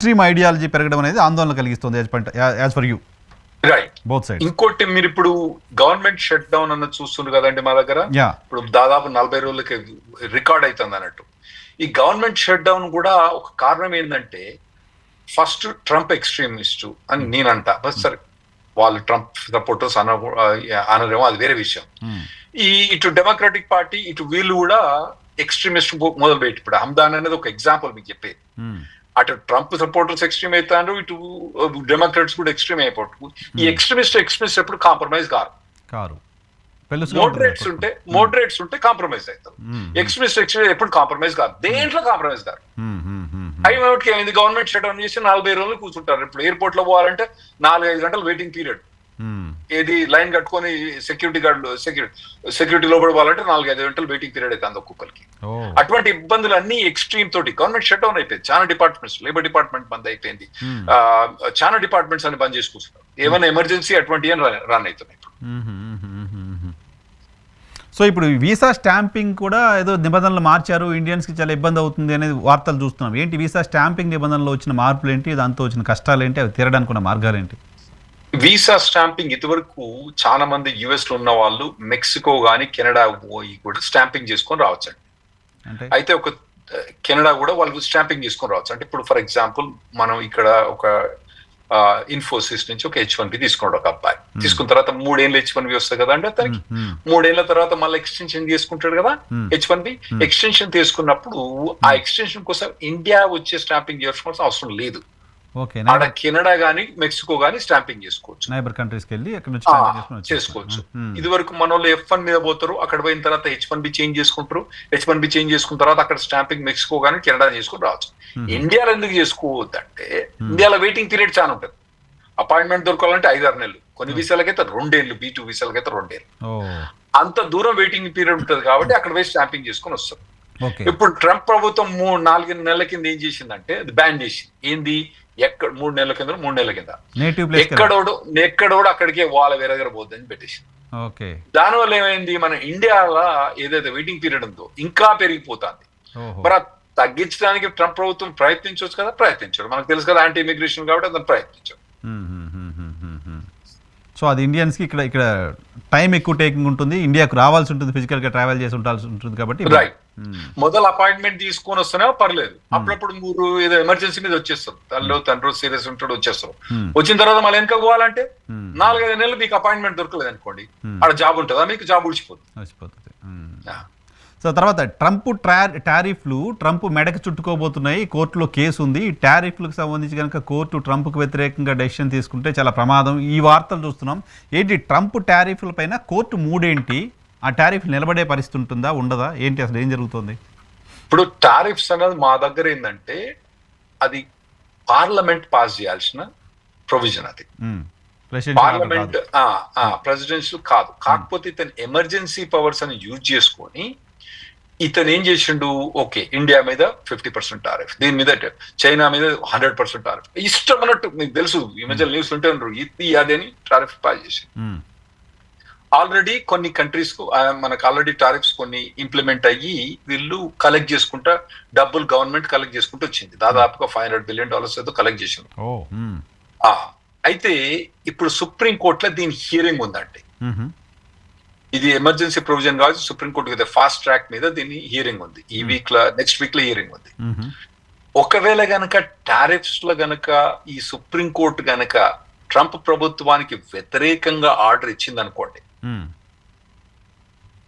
Extreme ideology పెరగడం అనేది ఆందోళన కలిగిస్తుంది as for you right. Both sides. ఇంకోటి మీరు ఇప్పుడు గవర్నమెంట్ షట్ డౌన్ అన్నది చూస్తున్నారు కదండి మా దగ్గర. ఇప్పుడు దాదాపు 40 రోజులకి రికార్డ్ అవుతుంది అన్నట్టు. ఈ గవర్నమెంట్ షట్ డౌన్ కూడా ఒక కారణం ఏంటంటే ఫస్ట్ ట్రంప్ ఎక్స్ట్రీమిస్ట్ అని నేనంట. సరే వాళ్ళు ట్రంప్ సపోర్టర్స్ అనరేమో అది వేరే విషయం. ఇటు డెమోక్రటిక్ పార్టీ ఇటు వీళ్ళు కూడా ఎక్స్ట్రీమిస్ట్ మొదలు పెట్టి ఇప్పుడు హమ్దాన్ అనేది ఒక ఎగ్జాంపుల్ మీకు చెప్పేది. అటు ట్రంప్ సపోర్టర్స్ ఎక్స్ట్రీమ్ అవుతారు, ఇటు డెమోక్రాట్స్ కూడా ఎక్స్ట్రీమ్ అయిపోతుంది. ఈ ఎక్స్ట్రీమిస్ట్ ఎప్పుడు కాంప్రమైజ్ కారు. మోడరేట్స్ ఉంటే కాంప్రమైజ్ అవుతారు. ఎక్స్ట్రీమిస్ట్ ఎప్పుడు కాంప్రమైజ్ కాదు, దేంట్లో కాంప్రమైజ్ కాదు. అయినప్పటికీ ఏమైంది, గవర్నమెంట్ షట్ డౌన్ చేసి 40 రోజులు కూర్చుంటారు. ఇప్పుడు ఎయిర్పోర్ట్ లో పోవాలంటే 4-5 గంటలు వెయిటింగ్ పీరియడ్. ఏది లైన్ కట్టుకొని సెక్యూరిటీ లోపల పోవాలంటే 4-5 గంటలు వెయిటింగ్ పీరియడ్ అవుతుంది ఒక్కొక్కరికి. అటువంటి ఇబ్బందులు అన్ని ఎక్స్ట్రీమ్ తోటి గవర్నమెంట్ షట్ డౌన్ అయిపోయింది. చాలా డిపార్ట్మెంట్స్, లేబర్ డిపార్ట్మెంట్ బంద్ అయిపోయింది, చాలా డిపార్ట్మెంట్స్ అన్ని బంద్ చేసుకుంటున్నారు. ఏమైనా ఎమర్జెన్సీ అటువంటి రన్ అవుతున్నాయి ఇప్పుడు. సో ఇప్పుడు వీసా స్టాంపింగ్ కూడా ఏదో నిబంధనలు మార్చారు, ఇండియన్స్కి చాలా ఇబ్బంది అవుతుంది అనేది వార్తలు చూస్తున్నాం. ఏంటి వీసా స్టాంపింగ్ నిబంధనలో వచ్చిన మార్పులు ఏంటి, దాంతో వచ్చిన కష్టాలు ఏంటి, అవి తీరడానికి ఉన్న మార్గాలు ఏంటి? వీసా స్టాంపింగ్ ఇదివరకు చాలా మంది యుఎస్ లో ఉన్న వాళ్ళు మెక్సికో గానీ కెనడా పోయి కూడా స్టాంపింగ్ చేసుకొని రావచ్చండి. అయితే ఒక కెనడా కూడా వాళ్ళు స్టాంపింగ్ చేసుకొని రావచ్చు. అంటే ఇప్పుడు ఫర్ ఎగ్జాంపుల్ మనం ఇక్కడ ఒక ఇన్ఫోసిస్ నుంచి ఒక H1B తీసుకున్నాడు ఒక అబ్బాయి. తీసుకున్న తర్వాత 3 ఏళ్ళు H1B వస్తుంది కదా అంటే అతనికి 3 ఏళ్ల తర్వాత మళ్ళీ ఎక్స్టెన్షన్ చేసుకుంటాడు కదా H1B. ఎక్స్టెన్షన్ తీసుకున్నప్పుడు ఆ ఎక్స్టెన్షన్ కోసం ఇండియా వచ్చే స్టాంపింగ్ చేసుకోవాల్సిన అవసరం లేదు. ఆడ కెనడా గానీ మెక్సికో గానీ స్టాంపింగ్ చేసుకోవచ్చు, నైబర్ కంట్రీస్కి వెళ్ళి చేసుకోవచ్చు. ఇది వరకు మన వాళ్ళు F1 మీద పోతారు, అక్కడ పోయిన తర్వాత H1B చేంజ్ చేసుకుంటారు. H1B చేంజ్ చేసుకున్న తర్వాత అక్కడ స్టాంపింగ్ మెక్సికో గానీ కెనడా చేసుకుని రావచ్చు. ఇండియాలో ఎందుకు చేసుకోవద్దంటే ఇండియాలో వెయిటింగ్ పీరియడ్ చాలా ఉంటుంది. అపాయింట్మెంట్ దొరకాలంటే 5-6 నెలలు, కొన్ని వీసాలకైతే 2 ఏళ్ళు, B2 వీసాలకైతే 2 ఏళ్ళు. అంత దూరం వెయిటింగ్ పీరియడ్ ఉంటుంది కాబట్టి అక్కడ పోయి స్టాంపింగ్ చేసుకుని వస్తారు. ఇప్పుడు ట్రంప్ ప్రభుత్వం 3-4 నెలల కింద ఏం చేసిందంటే అది బ్యాన్ చేసింది. ఏంది, ఎక్కడ 3 నెలల కింద ఎక్కడోడు అక్కడికే వాళ్ళ వేరే దగ్గర పోద్దని పెట్టేసింది. దానివల్ల ఏమైంది, మన ఇండియాలో ఏదైతే వెయిటింగ్ పీరియడ్ ఉందో ఇంకా పెరిగిపోతుంది. మరి తగ్గించడానికి ట్రంప్ ప్రభుత్వం ప్రయత్నించవచ్చు కదా, ప్రయత్నించారు. మనకు తెలుసు కదా యాంటీ ఇమిగ్రేషన్ కాబట్టి అతను ప్రయత్నించారు. సో అది ఇండియన్స్కి ఇక్కడ టైం ఎక్కువ టేకింగ్ ఉంటుంది, ఇండియాకు రావాల్సి ఉంటుంది, ఫిజికల్గా ట్రావెల్ చేసి ఉండాల్సి ఉంటుంది కాబట్టి. రైట్. మొదలు అపాయింట్మెంట్ తీసుకొని వస్తేనే పర్లేదు, అప్పుడప్పుడు మీరు ఏదో ఎమర్జెన్సీ మీద వచ్చేస్తారు, తండ్రి సీరియస్ ఉంటాడు వచ్చేస్తారు. వచ్చిన తర్వాత మళ్ళీ వెనక పోవాలంటే 4-5 నెలలు మీకు అపాయింట్మెంట్ దొరకలేదు అనుకోండి, అక్కడ జాబ్ ఉంటుందా, మీకు జాబ్ ఉడిచిపోతుంది. సో తర్వాత ట్రంప్ ట్రంప్ మెడకు చుట్టుకోబోతున్నాయి, కోర్టులో కేసు ఉంది. ఈ టారిఫ్లకు సంబంధించి కనుక కోర్టు ట్రంప్కు వ్యతిరేకంగా డెసిషన్ తీసుకుంటే చాలా ప్రమాదం. ఈ వార్తలు చూస్తున్నాం. ఏంటి ట్రంప్ టారిఫ్ల పైన కోర్టు మూడేంటి, ఆ టారిఫ్ నిలబడే పరిస్థితి ఉంటుందా, ఉండదా, ఏంటి అసలు ఏం జరుగుతుంది? ఇప్పుడు టారిఫ్స్ అనేది మా దగ్గర ఏంటంటే అది పార్లమెంట్ పాస్ చేయాల్సిన ప్రొవిజన్. అది పార్లమెంట్ ప్రెసిడెన్షియల్ కాదు. కాకపోతే ఇతను ఎమర్జెన్సీ పవర్స్ అని యూజ్ చేసుకొని ఇతను ఏం చేసిండు, ఓకే ఇండియా మీద 50% టారిఫ్, దీని మీద చైనా మీద 100% టారిఫ్, ఇష్టం అన్నట్టు. మీకు తెలుసు ఈ మధ్య న్యూస్ ఉంటే ఇది అదే అని టారిఫ్ పాస్ చేసి ఆల్రెడీ కొన్ని కంట్రీస్ కు మనకు ఆల్రెడీ టారిఫ్స్ కొన్ని ఇంప్లిమెంట్ అయ్యి వీళ్ళు కలెక్ట్ చేసుకుంటా డబ్బులు గవర్నమెంట్ కలెక్ట్ చేసుకుంటూ వచ్చింది. దాదాపుగా $500 బిలియన్ ఏదో కలెక్ట్ చేసింది. అయితే ఇప్పుడు సుప్రీం కోర్టులో దీని హియరింగ్ ఉందండి. ఇది ఎమర్జెన్సీ ప్రొవిజన్ కాదు, సుప్రీం కోర్టు కదా ఫాస్ట్ ట్రాక్ మీద దీని హియరింగ్ ఉంది. ఈ వీక్ లో నెక్స్ట్ వీక్ లో హియరింగ్ ఉంది. ఒకవేళ గనక టారిఫ్స్ లో గనక ఈ సుప్రీం కోర్టు గనక ట్రంప్ ప్రభుత్వానికి వ్యతిరేకంగా ఆర్డర్ ఇచ్చింది అనుకోండి,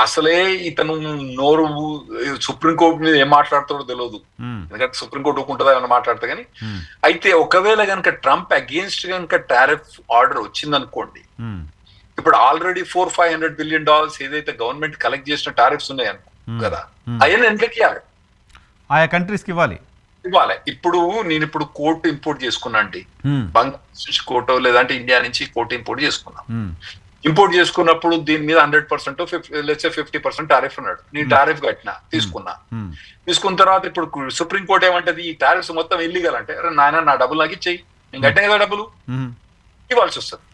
అసలే ఇతను నోరు సుప్రీంకోర్టు మీద ఏం మాట్లాడతాడో తెలియదు, ఎందుకంటే సుప్రీంకోర్టు ఒప్పుకుంటుందా ఏమన్నా మాట్లాడతా కానీ. అయితే ఒకవేళ కనుక ట్రంప్ అగేన్స్ట్ కనుక టారిఫ్ ఆర్డర్ వచ్చిందనుకోండి, ఇప్పుడు ఆల్రెడీ $400-500 బిలియన్ ఏదైతే గవర్నమెంట్ కలెక్ట్ చేసిన టారిఫ్స్ ఉన్నాయి కదా, అవన్నీ వెనకకి ఆయా కంట్రీస్కి ఇవ్వాలి. ఇప్పుడు నేను ఇప్పుడు కోర్టు ఇంపోర్ట్ చేసుకున్నా అండి, బంగ్లాదేశ్ కోర్టు లేదంటే ఇండియా నుంచి కోర్టు ఇంపోర్ట్ చేసుకున్నా. ఇంపోర్ట్ చేసుకున్నప్పుడు దీని మీద 100% 50% టారిఫ్ ఉన్నాడు. నేను టారిఫ్ కట్టినా, తీసుకున్న తర్వాత ఇప్పుడు సుప్రీంకోర్టు ఏమంటది, ఈ టారిఫ్స్ మొత్తం ఇల్లీగల్ అంటే, అరే నాయన నా డబ్బులు నాకు ఇచ్చేయి, నేను కట్టినా కదా డబ్బులు, ఇవ్వాల్సి వస్తుంది.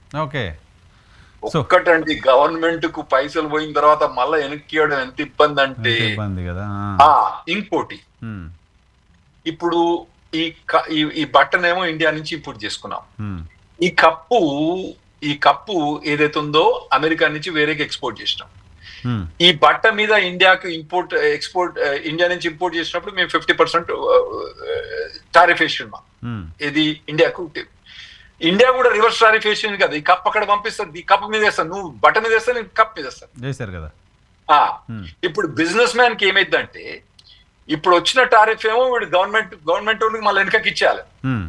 ఒక్కటండి, గవర్నమెంట్ కు పైసలు పోయిన తర్వాత మళ్ళీ వెనక్కి ఇవ్వడం ఎంత ఇబ్బంది అంటే. ఇంకోటి, ఇప్పుడు ఈ బట్టనేమో ఇండియా నుంచి ఇంపోర్ట్ చేసుకున్నాం. Hmm. ఈ కప్పు ఏదైతే ఉందో అమెరికా నుంచి వేరేకి ఎక్స్పోర్ట్ చేసినాం. Hmm. ఈ బట్ట మీద ఇండియాకి ఇండియా నుంచి ఇంపోర్ట్ చేసినప్పుడు మేము 50% టారిఫ్ వేసినాం. Hmm. ఇది ఇండియాకు. ఇండియా కూడా రివర్స్ టారిఫ్ వేసింది కదా. ఈ కప్ అక్కడ పంపిస్తుంది, ఈ కప్ మీద వేస్తాను, నువ్వు బట్ట మీద వేస్తా, నేను కప్ మీద వేస్తాను. చేశారు కదా. ఇప్పుడు బిజినెస్ మ్యాన్ కి ఏమైందంటే ఇప్పుడు వచ్చిన టారిఫ్ ఏమో వీడు గవర్నమెంట్ మళ్ళీ వెనకకి ఇచ్చేయాలి. Hmm.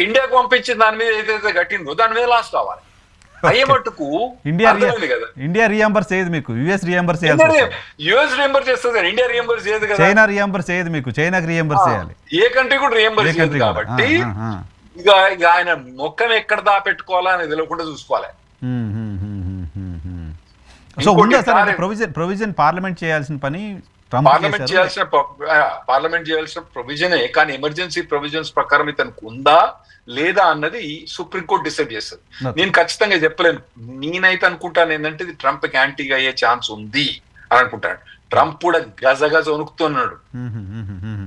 ఇండియాకు పంపించిన దాని మీద ఏదైతే కట్టిందో దాని మీద లాస్ కావాలి. అయ్యే మట్టుకు ఇండియా రియంబర్స్ చేయదు మీకు, యుఎస్ రియంబర్స్ చేయాలి. యుఎస్ రియంబర్స్ చేస్తుంది కదా, ఇండియా రియంబర్స్ చేయదు కదా. చైనా రియంబర్స్ చేయదు మీకు, చైనాకి రియంబర్స్ చేయాలి. ఏ కంట్రీ కూడా రియంబర్స్ చేయదు కాబట్టి ఇక ఆయన మొక్కను ఎక్కడ దాపెట్టుకోవాలా అనేది తెలియకుండా చూసుకోవాలి. సో ఉందా సార్ ప్రొవిజన్ పార్లమెంట్ చేయాల్సిన పని? పార్లమెంట్ చేయాల్సిన ప్రొవిజనే, కానీ ఎమర్జెన్సీ ప్రొవిజన్స్ ప్రకారం ఇతనికి ఉందా లేదా అన్నది సుప్రీంకోర్టు డిసైడ్ చేస్తుంది. నేను ఖచ్చితంగా చెప్పలేను. నేనైతే అనుకుంటాను ఏంటంటే ఇది ట్రంప్ కి యాంటీగా అయ్యే ఛాన్స్ ఉంది అని అనుకుంటాను. ట్రంప్ కూడా గజ వణుకుతున్నాడు.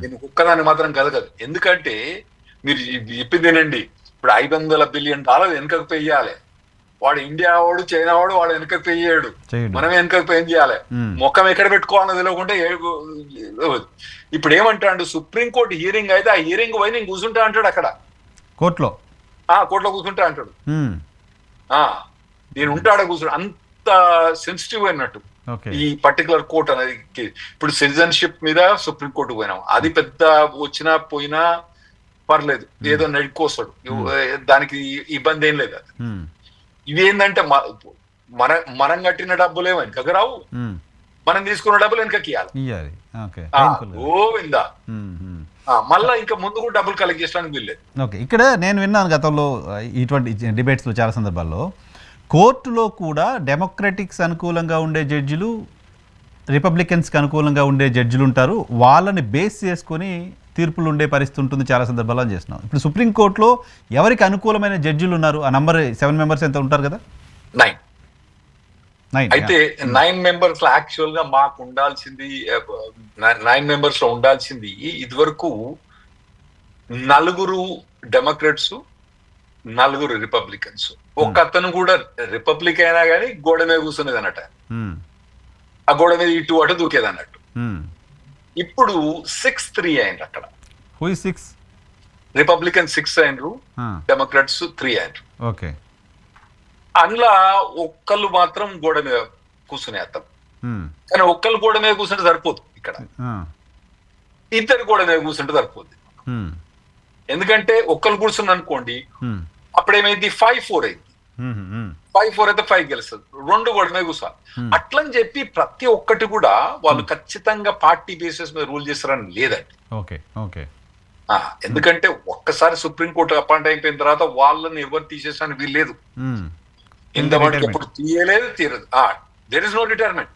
నేను ఒక్కదాన్ని మాత్రం గదగదు. ఎందుకంటే మీరు చెప్పిందేనండి, ఇప్పుడు $500 బిలియన్ వెనుకకు పెయ్యాలి. వాడు ఇండియా వాడు, చైనా వాడు వెనుకకు పెయ్యాడు, మనమే వెనుకకు పే చేయాలి. మొక్కం ఎక్కడ పెట్టుకోవాలని తెలియకుంటే ఇప్పుడు ఏమంటాడు, సుప్రీంకోర్టు హియరింగ్ అయితే ఆ హియరింగ్ పోయి నేను కూర్చుంటా అంటాడు. అక్కడ కోర్టులో కూర్చుంటా అంటాడు. నేను ఉంటాడా కూర్చుంటా. అంత సెన్సిటివ్ అయినట్టు ఈ పర్టికులర్ కోర్ట్ అనేది. ఇప్పుడు సిటిజన్షిప్ మీద సుప్రీంకోర్టు పోయినాం, అది పెద్ద వచ్చినా పోయినా పర్లేదు, ఏదో నడుకోస్తాడు, దానికి ఇబ్బంది ఏం లేదు. అది ఇవేంటంటే మనం కట్టిన డబ్బులు వెనకకి రావు, మనం తీసుకున్న డబ్బులు వెనకకి ఇవ్వాలి. గోవిందా మళ్ళా ఇంకా ముందు కూడా డబ్బులు కలెక్ట్ చేయడానికి వీల్లేదు. ఓకే, ఇక్కడ నేను విన్నాను గతంలో ఇటువంటి డిబేట్స్లో చాలా సందర్భాల్లో కోర్టులో కూడా డెమోక్రటిక్స్ అనుకూలంగా ఉండే జడ్జిలు, రిపబ్లికన్స్కి అనుకూలంగా ఉండే జడ్జిలు ఉంటారు. వాళ్ళని బేస్ చేసుకొని తీర్పులు ఉండే పరిస్థితి ఉంటుంది చాలా సందర్భాల్లో చేస్తున్నాం. ఇప్పుడు సుప్రీంకోర్టులో ఎవరికి అనుకూలమైన జడ్జిలు ఉన్నారు? ఆ నంబర్ 7 మెంబర్స్ ఎంత ఉంటారు కదా? 9. అయితే 9 మెంబర్స్ లో యాక్చువల్ గా మాకు ఉండాల్సింది 9 మెంబర్స్ లో ఉండాల్సింది ఇదివరకు 4 డెమోక్రాట్స్, 4 రిపబ్లికన్స్. ఒక అతను కూడా రిపబ్లిక్ అయినా కానీ గోడ మీద కూర్చునేది అన్నట్ట, ఆ గోడ మీద ఇటు అటు దూకేది అన్నట్టు. ఇప్పుడు 6-3 అయింది అక్కడ. రిపబ్లికన్ 6 అయినరు, డెమోక్రాట్స్ 3 అయినరు. ఓకే, అందులో ఒక్కళ్ళు మాత్రం గోడ మీద కూర్చునేస్తాం. కానీ ఒక్కళ్ళు గోడ మీద కూర్చుంటే సరిపోదు. ఇక్కడ 2 గోడ మీద కూర్చుంటే సరిపోద్ది. ఎందుకంటే ఒక్కళ్ళు కూర్చుని అనుకోండి, అప్పుడేమైంది 5-4 అయింది. 5-4 అయితే 5 గెలుస్తుంది. 2 గోడ మీద కూర్చోవాలి. అట్లని చెప్పి ప్రతి ఒక్కటి కూడా వాళ్ళు ఖచ్చితంగా పార్టీ బేసిస్ మీద రూల్ చేస్తారని లేదండి. ఎందుకంటే ఒక్కసారి సుప్రీంకోర్టు అపాయింట్ అయిపోయిన తర్వాత వాళ్ళని ఎవరు తీసేసాని వీల్లేదు. ఇంతవరకు ఎప్పుడు తీయలేదు, తీరదు. There is no retirement.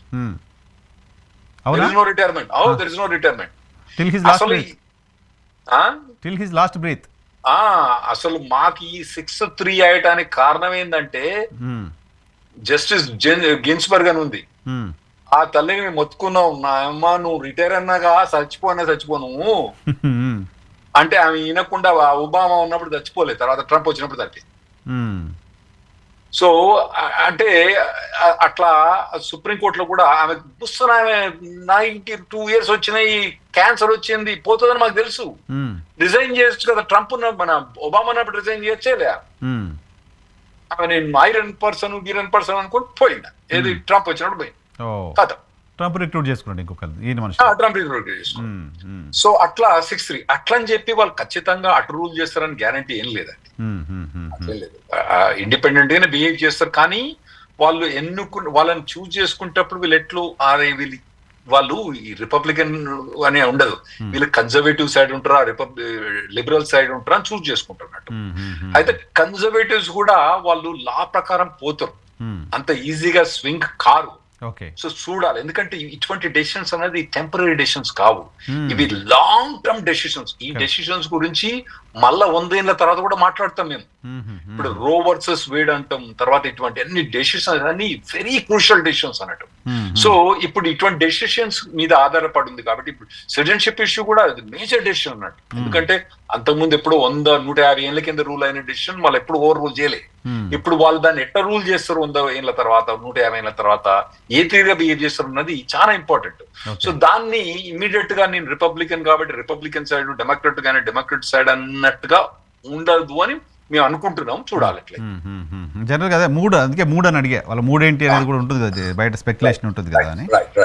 అసలు మాకు ఈ 6-3 అయ్యటానికి కారణం ఏంటంటే జస్టిస్ గిన్స్బర్గ్ అని ఉంది. ఆ తల్లిని మేము మొత్తుకున్నాం, నా అమ్మ నువ్వు రిటైర్ అన్నాగా చచ్చిపోను అంటే ఆమె వినకుండా ఒబామా ఉన్నప్పుడు చచ్చిపోలేదు, తర్వాత ట్రంప్ వచ్చినప్పుడు చచ్చింది. సో అంటే అట్లా సుప్రీంకోర్టులో కూడా ఆమె పుస్తకం, ఆమె 92 years వచ్చినాయి, క్యాన్సర్ వచ్చింది, పోతుందని మాకు తెలుసు. రిజైన్ చేయొచ్చు కదా, ట్రంప్ మన ఒబామా ఉన్నప్పుడు రిజైన్ చేయొచ్చేలే. ఆమె నేను ఐరన్ పర్సన్ అనుకుని పోయిందా, ఏది ట్రంప్ వచ్చినప్పుడు పోయింది కదా. ట్రంప్ రిక్రూట్ చేసుకున్నాడు ట్రంప్ రిక్రూట్ చేసుకున్నాడు. సో అట్లా 6-3 అట్లా అని చెప్పి వాళ్ళు ఖచ్చితంగా అటు రూల్ చేస్తారని గ్యారంటీ ఏం లేదండి. ఇండిపెండెంట్ గానే బిహేవ్ చేస్తారు. కానీ వాళ్ళు వాళ్ళని చూజ్ చేసుకుంటప్పుడు వీళ్ళు వాళ్ళు ఈ రిపబ్లికన్ అనే ఉండదు, వీళ్ళు కన్జర్వేటివ్ సైడ్ ఉంటారా, లిబరల్ సైడ్ ఉంటారా అని చూజ్ చేసుకుంటున్నట్టు. అయితే కన్జర్వేటివ్స్ కూడా వాళ్ళు లా ప్రకారం పోతారు, అంత ఈజీగా స్వింగ్ కారు. సో చూడాలి, ఎందుకంటే ఇటువంటి డెసిషన్స్ అనేది టెంపరీ డెసిషన్స్ కావు, ఇవి లాంగ్ టర్మ్ డెసిషన్స్. ఈ డెసిషన్స్ గురించి మళ్ళా 100 ఏళ్ల తర్వాత కూడా మాట్లాడతాం మేము. ఇప్పుడు రో వర్సెస్ వేడ్ అంటాం, తర్వాత ఇటువంటి అన్ని డెసిషన్స్ అన్ని వెరీ క్రూషియల్ డెసిషన్స్ అన్నట్టు. సో ఇప్పుడు ఇటువంటి డెసిషన్స్ మీద ఆధారపడి ఉంది కాబట్టి ఇప్పుడు సిటిజన్షిప్ ఇష్యూ కూడా మేజర్ డెసిషన్ అన్నట్టు. ఎందుకంటే అంతకుముందు ఎప్పుడు 100-150 ఏళ్ల కింద రూల్ అయిన డెసిషన్ మళ్ళీ ఎప్పుడు ఓవర్ రూల్ చేయలే. ఇప్పుడు వాళ్ళు దాన్ని ఎట్లా రూల్ చేస్తారు 100 ఏళ్ల తర్వాత, 150 ఏళ్ల తర్వాత ఏ తీరుగా బిహేవ్ చేస్తారు అన్నది చాలా ఇంపార్టెంట్. సో దాన్ని ఇమీడియట్ గా నేను రిపబ్లికన్ కాబట్టి రిపబ్లికన్ సైడ్, డెమోక్రట్ గానీ డెమోక్రట్ సైడ్ అన్నట్టుగా ఉండదు అని మేము అనుకుంటున్నాం. చూడాలి అట్లా. జనరల్ గా అందుకే మూడు అని అడిగా, వాళ్ళ మూడేంటి అనేది కూడా ఉంటుంది కదా, బయట స్పెక్యులేషన్ ఉంటుంది కదా అని. రైట్.